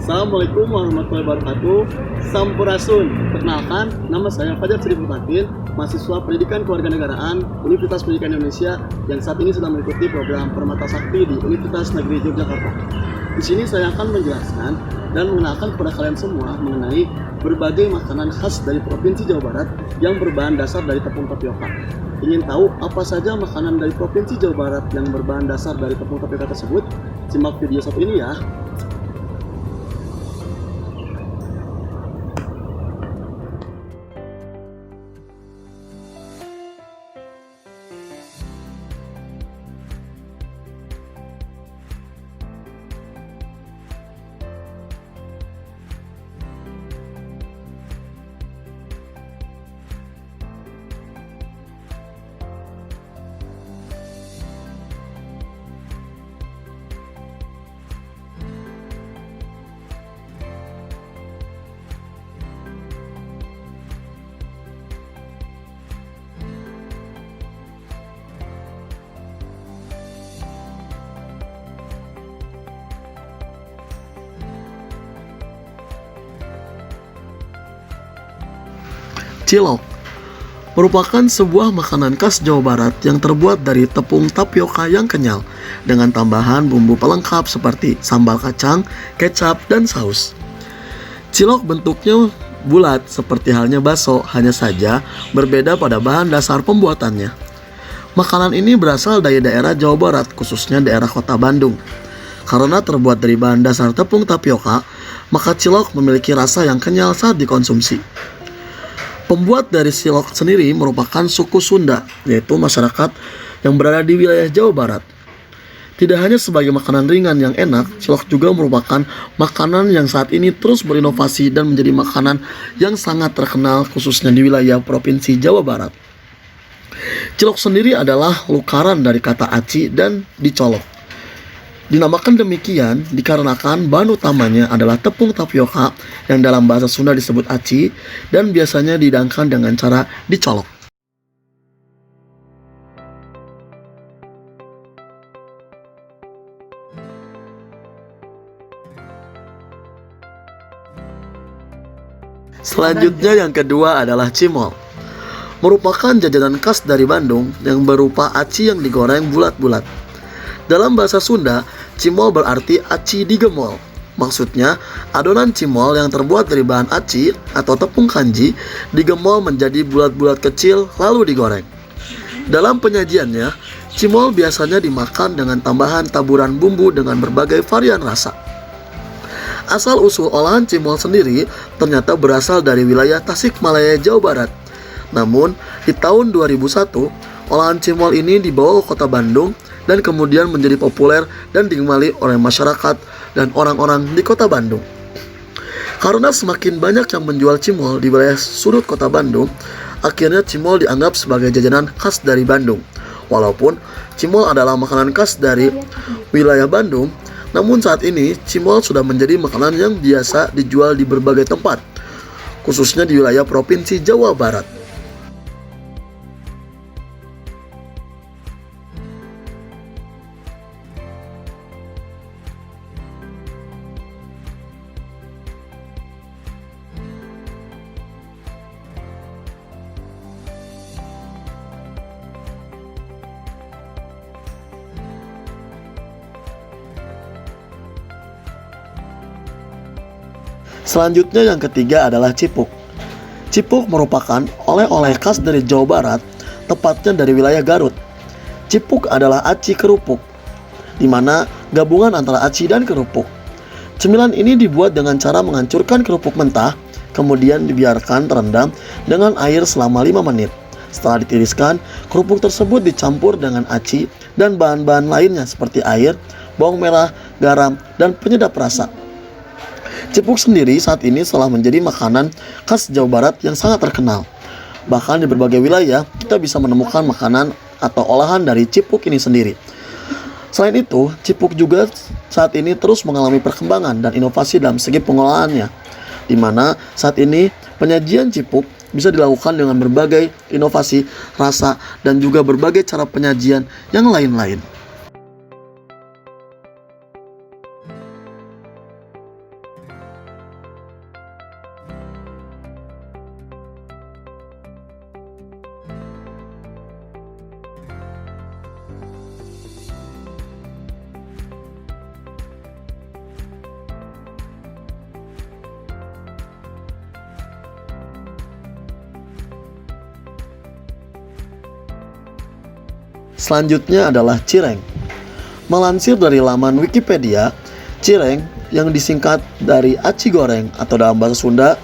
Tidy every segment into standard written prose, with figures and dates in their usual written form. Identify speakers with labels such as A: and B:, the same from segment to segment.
A: Assalamualaikum warahmatullahi wabarakatuh. Sampurasun. Perkenalkan, nama saya Fajar Sri Mutakin, mahasiswa Pendidikan Kewarganegaraan Universitas Pendidikan Indonesia yang saat ini sedang mengikuti program Permata Sakti di Universitas Negeri Yogyakarta. Di sini saya akan menjelaskan dan mengenalkan kepada kalian semua mengenai berbagai makanan khas dari Provinsi Jawa Barat yang berbahan dasar dari tepung tapioka. Ingin tahu apa saja makanan dari Provinsi Jawa Barat yang berbahan dasar dari tepung tapioka tersebut? Simak video satu ini ya. Cilok merupakan sebuah makanan khas Jawa Barat yang terbuat dari tepung tapioka yang kenyal dengan tambahan bumbu pelengkap seperti sambal kacang, kecap, dan saus. Cilok bentuknya bulat seperti halnya bakso, hanya saja berbeda pada bahan dasar pembuatannya. Makanan ini berasal dari daerah Jawa Barat, khususnya daerah Kota Bandung. Karena terbuat dari bahan dasar tepung tapioka, maka cilok memiliki rasa yang kenyal saat dikonsumsi. Pembuat dari cilok sendiri merupakan suku Sunda, yaitu masyarakat yang berada di wilayah Jawa Barat. Tidak hanya sebagai makanan ringan yang enak, cilok juga merupakan makanan yang saat ini terus berinovasi dan menjadi makanan yang sangat terkenal khususnya di wilayah Provinsi Jawa Barat. Cilok sendiri adalah lukaran dari kata aci dan dicolok. Dinamakan demikian dikarenakan bahan utamanya adalah tepung tapioka yang dalam bahasa Sunda disebut aci dan biasanya dihidangkan dengan cara dicolok. Selanjutnya yang kedua adalah cimol. Merupakan jajanan khas dari Bandung yang berupa aci yang digoreng bulat-bulat. Dalam bahasa Sunda, cimol berarti aci digemol. Maksudnya, adonan cimol yang terbuat dari bahan aci atau tepung kanji digemol menjadi bulat-bulat kecil lalu digoreng. Dalam penyajiannya, cimol biasanya dimakan dengan tambahan taburan bumbu dengan berbagai varian rasa. Asal-usul olahan cimol sendiri ternyata berasal dari wilayah Tasikmalaya, Jawa Barat. Namun, di tahun 2001, olahan cimol ini dibawa ke kota Bandung dan kemudian menjadi populer dan digemari oleh masyarakat dan orang-orang di kota Bandung. Karena semakin banyak yang menjual cimol di wilayah sudut kota Bandung, akhirnya cimol dianggap sebagai jajanan khas dari Bandung. Walaupun cimol adalah makanan khas dari wilayah Bandung, namun saat ini cimol sudah menjadi makanan yang biasa dijual di berbagai tempat, khususnya di wilayah Provinsi Jawa Barat. Selanjutnya yang ketiga adalah cipuk. Cipuk merupakan oleh-oleh khas dari Jawa Barat, tepatnya dari wilayah Garut. Cipuk adalah aci kerupuk, di mana gabungan antara aci dan kerupuk. Cemilan ini dibuat dengan cara menghancurkan kerupuk mentah, kemudian dibiarkan terendam dengan air selama 5 menit. Setelah ditiriskan, kerupuk tersebut dicampur dengan aci dan bahan-bahan lainnya seperti air, bawang merah, garam, dan penyedap rasa. Cipuk sendiri saat ini telah menjadi makanan khas Jawa Barat yang sangat terkenal. Bahkan di berbagai wilayah kita bisa menemukan makanan atau olahan dari cipuk ini sendiri. Selain itu, cipuk juga saat ini terus mengalami perkembangan dan inovasi dalam segi pengolahannya, di mana saat ini penyajian cipuk bisa dilakukan dengan berbagai inovasi, rasa, dan juga berbagai cara penyajian yang lain-lain. Selanjutnya adalah cireng. Melansir dari laman Wikipedia, cireng yang disingkat dari aci goreng atau dalam bahasa Sunda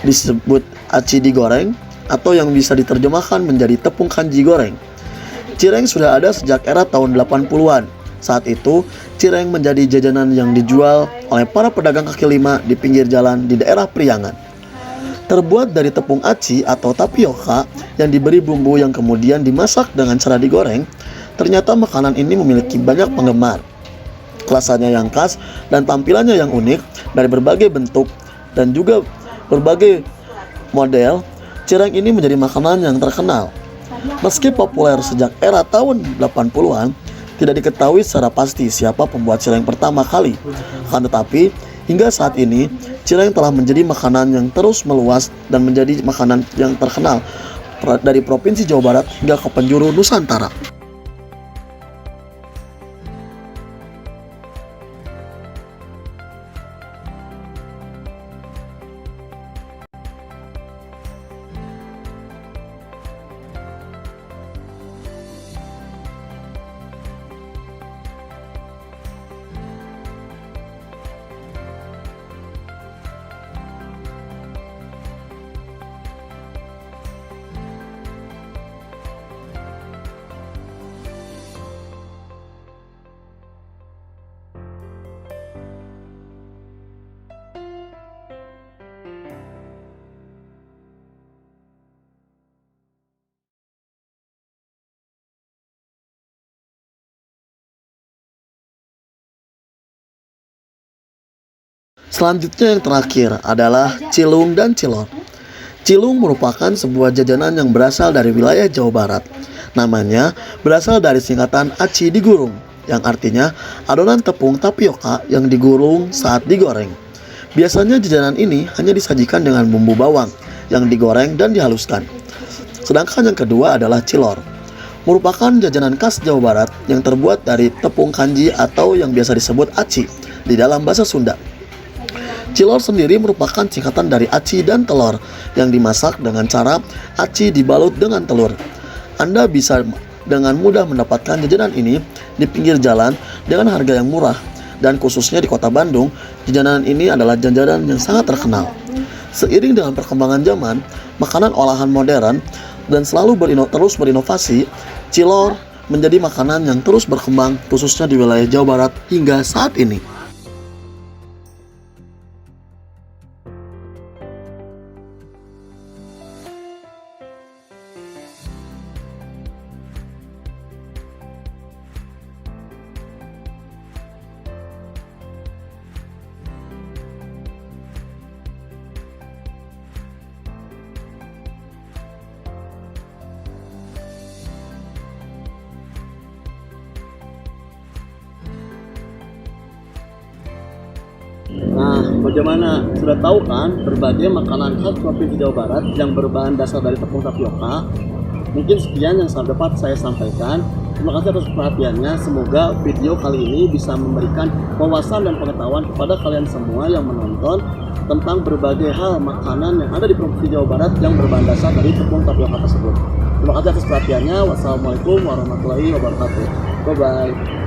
A: disebut aci digoreng atau yang bisa diterjemahkan menjadi tepung kanji goreng. Cireng sudah ada sejak era tahun 80-an. Saat itu, cireng menjadi jajanan yang dijual oleh para pedagang kaki lima di pinggir jalan di daerah Priangan. Terbuat dari tepung aci atau tapioka yang diberi bumbu yang kemudian dimasak dengan cara digoreng, ternyata makanan ini memiliki banyak penggemar. Rasanya yang khas dan tampilannya yang unik dari berbagai bentuk dan juga berbagai model, cireng ini menjadi makanan yang terkenal. Meski populer sejak era tahun 80-an, tidak diketahui secara pasti siapa pembuat cireng pertama kali. Akan tetapi, hingga saat ini, cireng telah menjadi makanan yang terus meluas dan menjadi makanan yang terkenal dari Provinsi Jawa Barat hingga ke penjuru Nusantara. Selanjutnya yang terakhir adalah cilung dan cilor. Cilung merupakan sebuah jajanan yang berasal dari wilayah Jawa Barat. Namanya berasal dari singkatan aci digurung, yang artinya adonan tepung tapioka yang digulung saat digoreng. Biasanya jajanan ini hanya disajikan dengan bumbu bawang yang digoreng dan dihaluskan. Sedangkan yang kedua adalah cilor, merupakan jajanan khas Jawa Barat yang terbuat dari tepung kanji atau yang biasa disebut aci di dalam bahasa Sunda. Cilor sendiri merupakan singkatan dari aci dan telur yang dimasak dengan cara aci dibalut dengan telur. Anda bisa dengan mudah mendapatkan jajanan ini di pinggir jalan dengan harga yang murah, dan khususnya di kota Bandung, jajanan ini adalah jajanan yang sangat terkenal. Seiring dengan perkembangan zaman, makanan olahan modern dan selalu terus berinovasi, cilor menjadi makanan yang terus berkembang khususnya di wilayah Jawa Barat hingga saat ini. Nah, bagaimana? Sudah tahu kan berbagai makanan khas Provinsi Jawa Barat yang berbahan dasar dari tepung tapioka? Mungkin sekian yang dapat saya sampaikan. Terima kasih atas perhatiannya. Semoga video kali ini bisa memberikan wawasan dan pengetahuan kepada kalian semua yang menonton tentang berbagai hal makanan yang ada di Provinsi Jawa Barat yang berbahan dasar dari tepung tapioka tersebut. Terima kasih atas perhatiannya. Wassalamualaikum warahmatullahi wabarakatuh. Bye-bye.